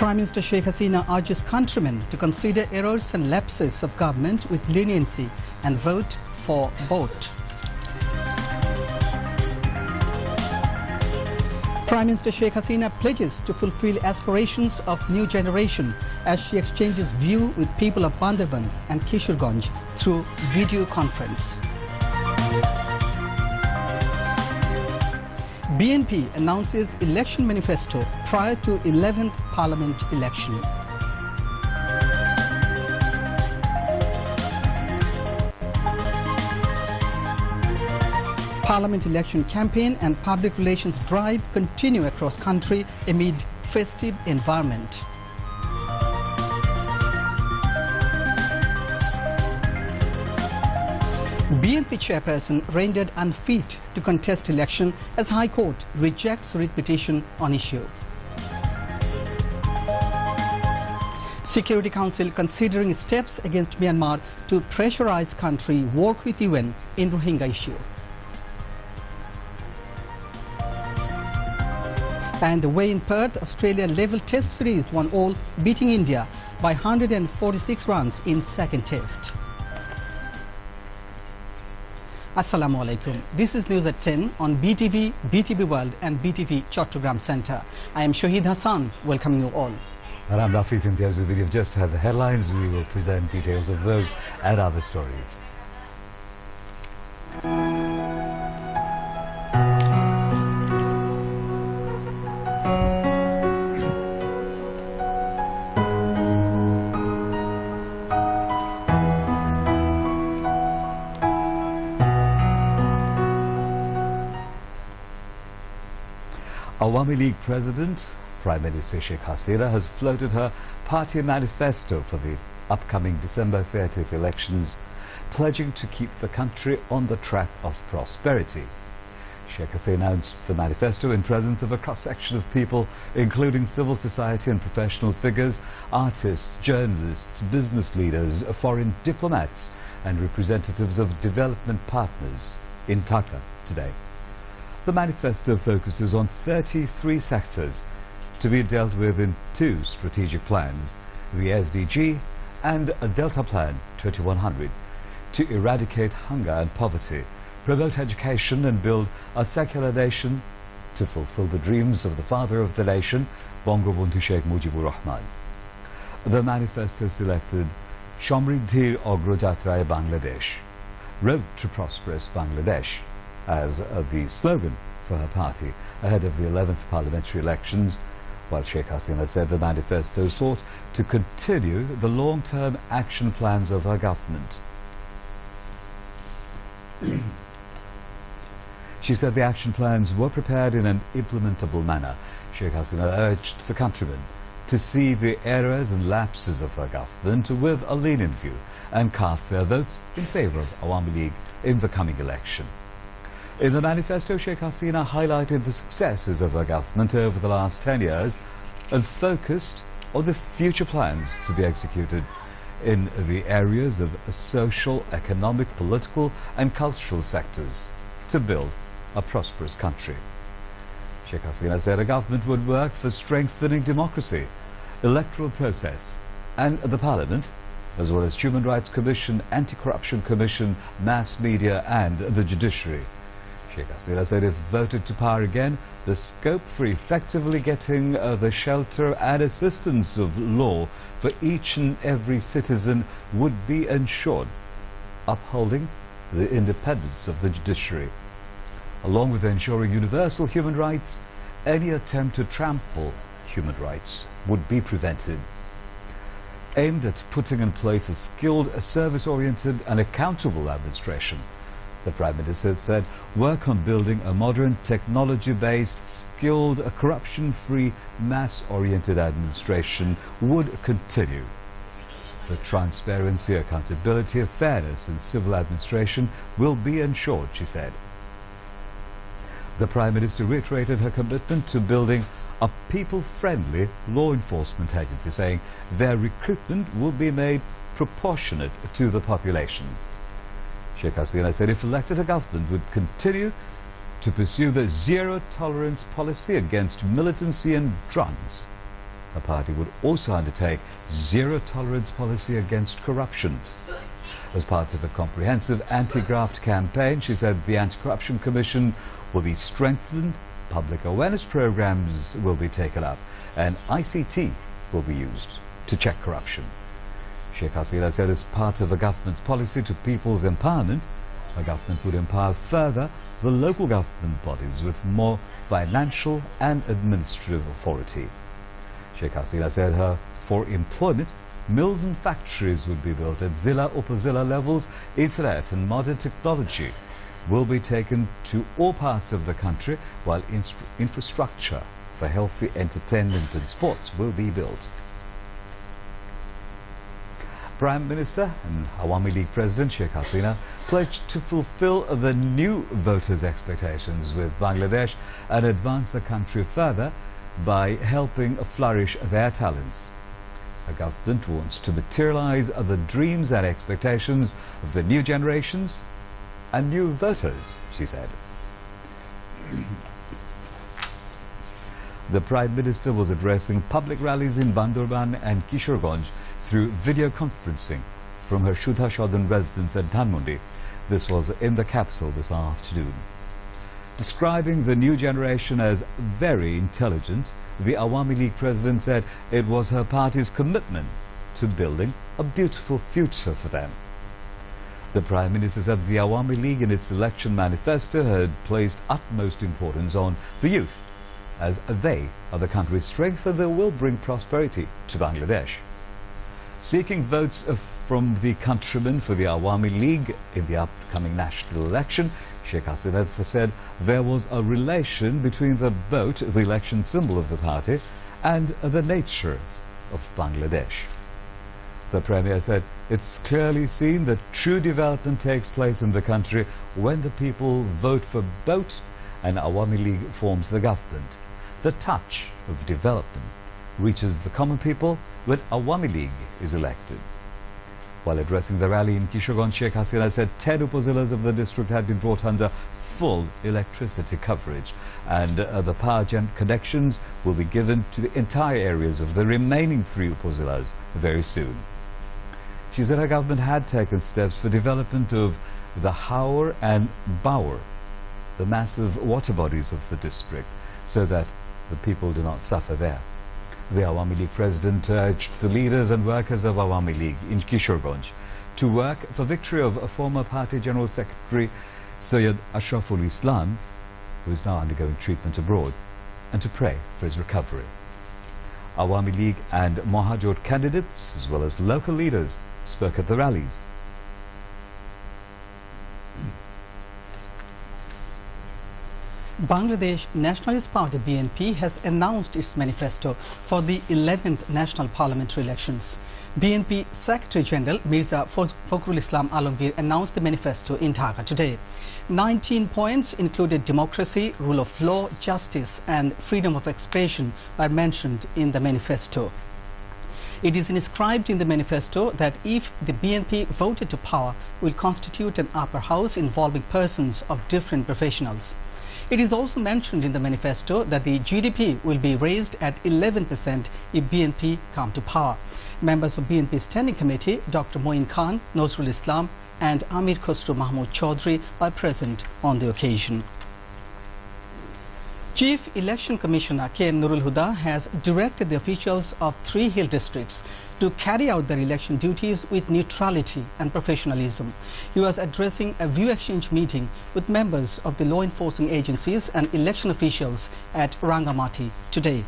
Prime Minister Sheikh Hasina urges countrymen to consider errors and lapses of government with leniency and vote for both. Prime Minister Sheikh Hasina pledges to fulfill aspirations of new generation as she exchanges view with people of Bandarban and Kishorganj through video conference. BNP announces election manifesto prior to 11th Parliament election. Parliament election campaign and public relations drive continue across country amid festive environment. BNP chairperson rendered unfit to contest election as High Court rejects writ petition on issue. Security Council considering steps against Myanmar to pressurize country work with UN in Rohingya issue. And away in Perth, Australia level test series 1-all, beating India by 146 runs in second test. Assalamu alaikum. This is news at 10 on BTV, BTV World and BTV Chattogram Centre. I am Shahid Hassan, welcoming you all. And I'm Rafiz Imtiaz. With you've just heard the headlines. We will present details of those and other stories. Awami League President, Prime Minister Sheikh Hasina, has floated her party manifesto for the upcoming December 30th elections, pledging to keep the country on the track of prosperity. Sheikh Hasina announced the manifesto in presence of a cross-section of people, including civil society and professional figures, artists, journalists, business leaders, foreign diplomats and representatives of development partners in Dhaka today. The manifesto focuses on 33 sectors to be dealt with in 2 strategic plans, the SDG and a Delta Plan 2100, to eradicate hunger and poverty, promote education and build a secular nation, to fulfill the dreams of the father of the nation, Bangabandhu Sheikh Mujibur Rahman. The manifesto selected Samriddhir Agrojatraye Bangladesh, Road to Prosperous Bangladesh, as the slogan for her party ahead of the 11th parliamentary elections, while Sheikh Hasina said the manifesto sought to continue the long-term action plans of her government. She said the action plans were prepared in an implementable manner. Sheikh Hasina urged the countrymen to see the errors and lapses of her government with a lenient view and cast their votes in favour of Awami League in the coming election. In the manifesto, Sheikh Hasina highlighted the successes of her government over the last 10 years and focused on the future plans to be executed in the areas of social, economic, political and cultural sectors to build a prosperous country. Sheikh Hasina said her government would work for strengthening democracy, electoral process and the parliament, as well as Human Rights Commission, Anti-Corruption Commission, mass media and the judiciary. Sheikh Hasina said if voted to power again, the scope for effectively getting the shelter and assistance of law for each and every citizen would be ensured, upholding the independence of the judiciary. Along with ensuring universal human rights, any attempt to trample human rights would be prevented. Aimed at putting in place a skilled, service-oriented and accountable administration, the Prime Minister said work on building a modern, technology-based, skilled, corruption-free, mass-oriented administration would continue. The transparency, accountability, fairness in civil administration will be ensured, she said. The Prime Minister reiterated her commitment to building a people-friendly law enforcement agency, saying their recruitment will be made proportionate to the population. Sheikh Hasina said if elected, her government would continue to pursue the zero-tolerance policy against militancy and drugs The party would also undertake zero-tolerance policy against corruption. As part of a comprehensive anti-graft campaign, she said the Anti-Corruption Commission will be strengthened, public awareness programs will be taken up, and ICT will be used to check corruption. Sheikh Hasina said as part of the government's policy to people's empowerment, the government would empower further the local government bodies with more financial and administrative authority. Sheikh Hasina said for employment, mills and factories would be built at Zilla, Upazilla levels. Internet and modern technology will be taken to all parts of the country, while infrastructure for healthy entertainment and sports will be built. Prime Minister and Awami League President Sheikh Hasina pledged to fulfill the new voters' expectations with Bangladesh and advance the country further by helping flourish their talents. The government wants to materialize the dreams and expectations of the new generations and new voters, she said. The Prime Minister was addressing public rallies in Bandurban and Kishorganj through video conferencing from her Shudha Shodan residence at Dhanmondi. This was in the capital this afternoon. Describing the new generation as very intelligent, the Awami League president said it was her party's commitment to building a beautiful future for them. The Prime Minister said the Awami League in its election manifesto had placed utmost importance on the youth, as they are the country's strength and they will bring prosperity to Bangladesh. Seeking votes from the countrymen for the Awami League in the upcoming national election, Sheikh Hasina said there was a relation between the boat, the election symbol of the party, and the nature of Bangladesh. The Premier said it's clearly seen that true development takes place in the country when the people vote for boat and Awami League forms the government. The touch of development reaches the common people when Awami League is elected. While addressing the rally in Kishorganj, Sheikh Hasina said 10 upazillas of the district had been brought under full electricity coverage, and the power connections will be given to the entire areas of the remaining 3 upazillas very soon. She said her government had taken steps for development of the Howrah and Bower, the massive water bodies of the district, so that the people do not suffer there. The Awami League president urged the leaders and workers of Awami League in Kishorganj to work for victory of a former party general secretary Syed Ashraful Islam, who is now undergoing treatment abroad, and to pray for his recovery. Awami League and Mahajot candidates, as well as local leaders, spoke at the rallies. Bangladesh Nationalist Party BNP has announced its manifesto for the 11th national parliamentary elections. BNP Secretary General Mirza Fakhrul Islam Alamgir announced the manifesto in Dhaka today. 19 points included democracy, rule of law, justice and freedom of expression are mentioned in the manifesto. It is inscribed in the manifesto that if the BNP voted to power, will constitute an upper house involving persons of different professionals. It is also mentioned in the manifesto that the GDP will be raised at 11% if BNP come to power. Members of BNP Standing Committee, Dr. Moin Khan, Nazrul Islam and Amir Khosrow Mahmood Chaudhry were present on the occasion. Chief Election Commissioner K.M. Nurul Huda has directed the officials of 3 hill districts to carry out their election duties with neutrality and professionalism. He was addressing a view exchange meeting with members of the law enforcing agencies and election officials at Rangamati today.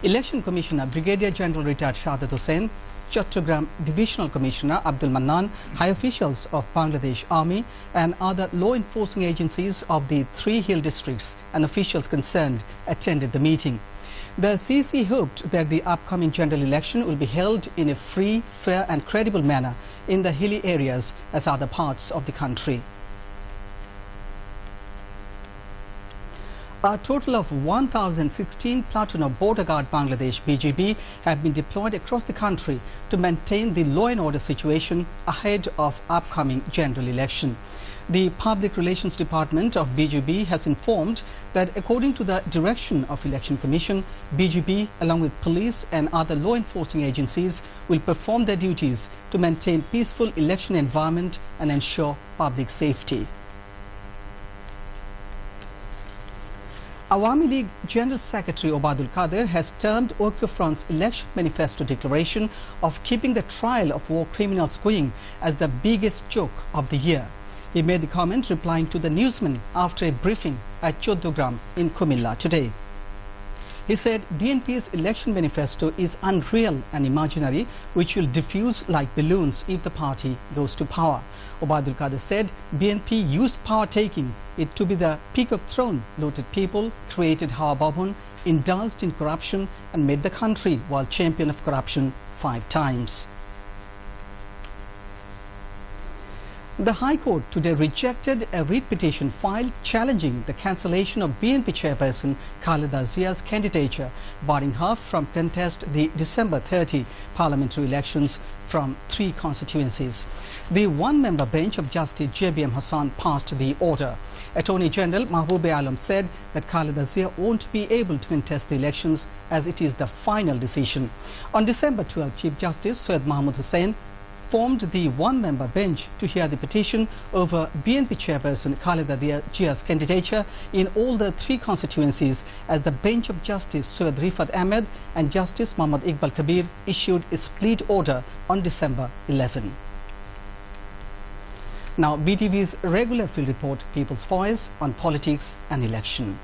Election Commissioner Brigadier General Retired Shahadat Hussain, Chattogram Divisional Commissioner Abdul Mannan, high officials of Bangladesh Army and other law enforcing agencies of the 3 hill districts and officials concerned attended the meeting. The CC hoped that the upcoming general election will be held in a free, fair and credible manner in the hilly areas as other parts of the country. A total of 1,016 platoon of Border Guard Bangladesh BGB have been deployed across the country to maintain the law and order situation ahead of upcoming general election. The Public Relations Department of BGB has informed that according to the direction of Election Commission, BGB along with police and other law enforcing agencies will perform their duties to maintain peaceful election environment and ensure public safety. Awami League General Secretary Obadul Kader has termed Worker Front's election manifesto declaration of keeping the trial of war criminals going as the biggest joke of the year. He made the comment replying to the newsman after a briefing at Choddogram in Kumilla today. He said BNP's election manifesto is unreal and imaginary, which will diffuse like balloons if the party goes to power. Obadul Kader said BNP used power taking it to be the peacock throne, looted people, created Hawa Bhavan, indulged in corruption and made the country world champion of corruption 5 times. The High Court today rejected a writ petition filed challenging the cancellation of BNP chairperson Khaleda Zia's candidature, barring her from contest the December 30 parliamentary elections from 3 constituencies. The one-member bench of Justice JBM Hassan passed the order. Attorney General Mahbub Alam said that Khaleda Zia won't be able to contest the elections as it is the final decision. On December 12, Chief Justice Syed Mahmood Hussain formed the one-member bench to hear the petition over BNP chairperson Khaleda Zia's candidature in all the 3 constituencies as the bench of Justice Syed Rifat Ahmed and Justice Muhammad Iqbal Kabir issued a split order on December 11. Now BTV's regular field report, People's Voice on politics and election.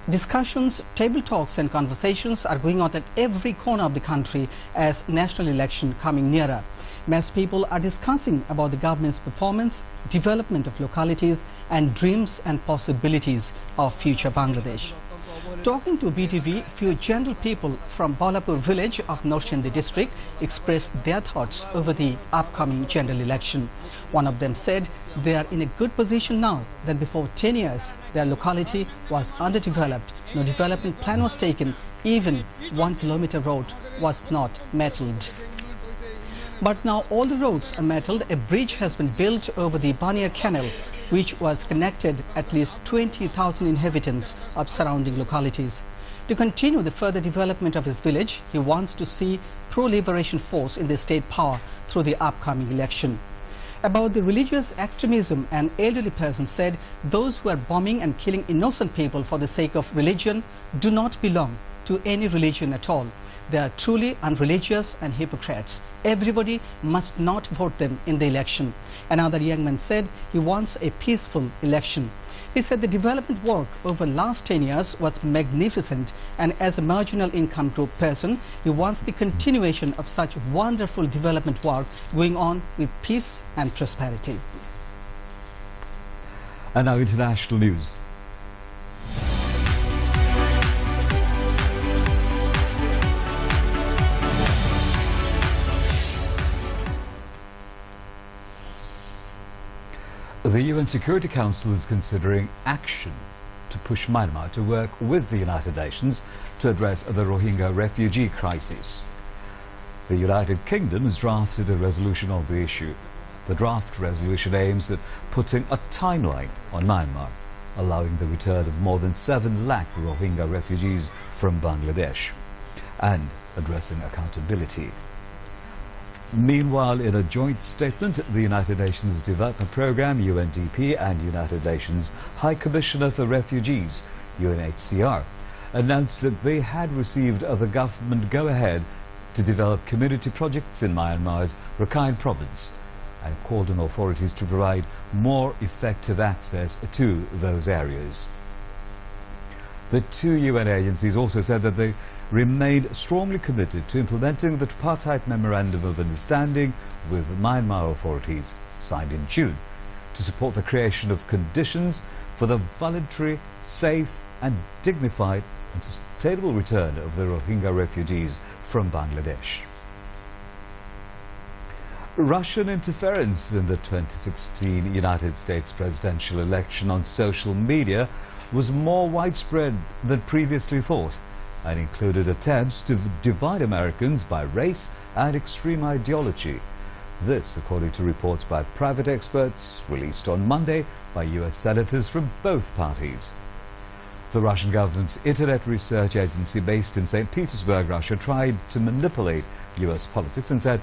Discussions, table talks and conversations are going on at every corner of the country as national election coming nearer. Mass people are discussing about the government's performance, development of localities and dreams and possibilities of future Bangladesh. Talking to BTV, few general people from Balapur village of North Sindhi district expressed their thoughts over the upcoming general election. One of them said they are in a good position now that before 10 years their locality was underdeveloped, no development plan was taken, even 1 kilometer road was not metalled. But now all the roads are metalled. A bridge has been built over the Baniar Canal, which was connected at least 20,000 inhabitants of surrounding localities. To continue the further development of his village, he wants to see pro-liberation force in the state power through the upcoming election. About the religious extremism, an elderly person said those who are bombing and killing innocent people for the sake of religion do not belong to any religion at all. They are truly unreligious and hypocrites. Everybody must not vote them in the election. Another young man said he wants a peaceful election. He said the development work over last 10 years was magnificent, and as a marginal income group person, he wants the continuation of such wonderful development work going on with peace and prosperity. And now international news. The UN Security Council is considering action to push Myanmar to work with the United Nations to address the Rohingya refugee crisis. The United Kingdom has drafted a resolution on the issue. The draft resolution aims at putting a timeline on Myanmar, allowing the return of more than 7 lakh Rohingya refugees from Bangladesh, and addressing accountability. Meanwhile, in a joint statement, the United Nations Development Programme, UNDP, and United Nations High Commissioner for Refugees, UNHCR, announced that they had received the government go-ahead to develop community projects in Myanmar's Rakhine province and called on authorities to provide more effective access to those areas. The 2 UN agencies also said that they remained strongly committed to implementing the Tripartite Memorandum of Understanding with Myanmar authorities, signed in June, to support the creation of conditions for the voluntary, safe and dignified and sustainable return of the Rohingya refugees from Bangladesh. Russian interference in the 2016 United States presidential election on social media was more widespread than previously thought and included attempts to divide Americans by race and extreme ideology. This, according to reports by private experts released on Monday by US senators from both parties. The Russian government's internet research agency based in St. Petersburg, Russia, tried to manipulate US politics and said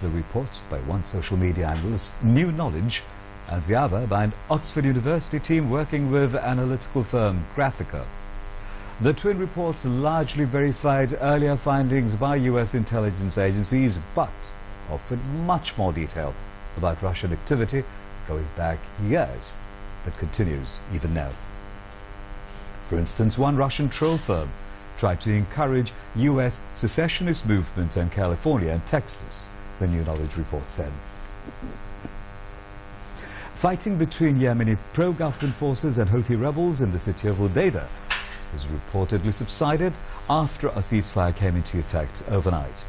the reports by one social media analyst, New Knowledge, and the other by an Oxford University team working with analytical firm Graphica. The twin reports largely verified earlier findings by US intelligence agencies, but offered much more detail about Russian activity going back years that continues even now. For instance, one Russian troll firm tried to encourage US secessionist movements in California and Texas, the New Knowledge report said. Fighting between Yemeni pro-government forces and Houthi rebels in the city of Hodeidah has reportedly subsided after a ceasefire came into effect overnight.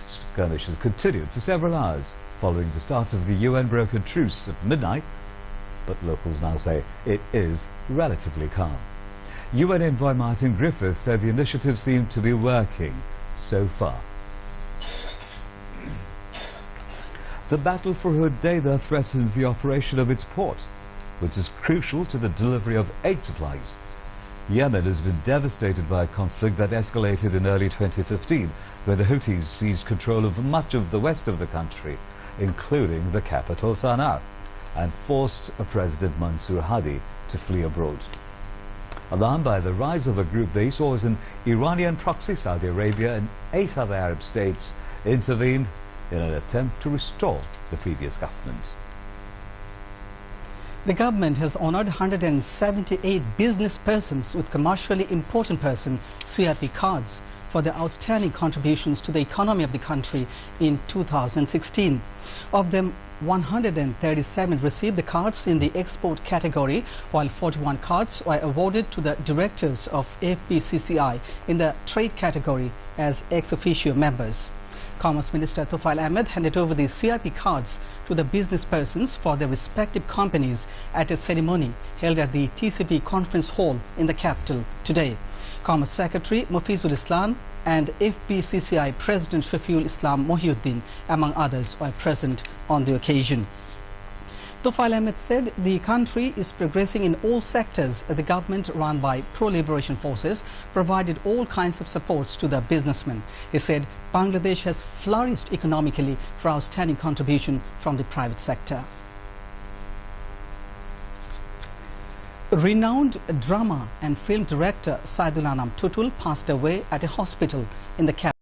Skirmishes continued for several hours following the start of the UN broken truce at midnight, but locals now say it is relatively calm. UN envoy Martin Griffiths said the initiative seemed to be working so far. The battle for Hodeidah threatened the operation of its port, which is crucial to the delivery of aid supplies. Yemen has been devastated by a conflict that escalated in early 2015, where the Houthis seized control of much of the west of the country, including the capital Sana'a, and forced President Mansour Hadi to flee abroad. Alarmed by the rise of a group they saw as an Iranian proxy, Saudi Arabia and 8 other Arab states intervened in an attempt to restore the previous government. The government has honoured 178 business persons with commercially important person CIP cards for their outstanding contributions to the economy of the country in 2016. Of them, 137 received the cards in the export category, while 41 cards were awarded to the directors of FPCCI in the trade category as ex officio members. Commerce Minister Tufail Ahmed handed over the CIP cards to the business persons for their respective companies at a ceremony held at the TCP Conference Hall in the capital today. Commerce Secretary Mufizul Islam and FPCCI President Shafiul Islam Mohiuddin, among others, were present on the occasion. Tufail Ahmed said the country is progressing in all sectors. The government, run by pro-liberation forces, provided all kinds of supports to the businessmen. He said Bangladesh has flourished economically for outstanding contribution from the private sector. Renowned drama and film director Saidul Anam Tutul passed away at a hospital in the capital.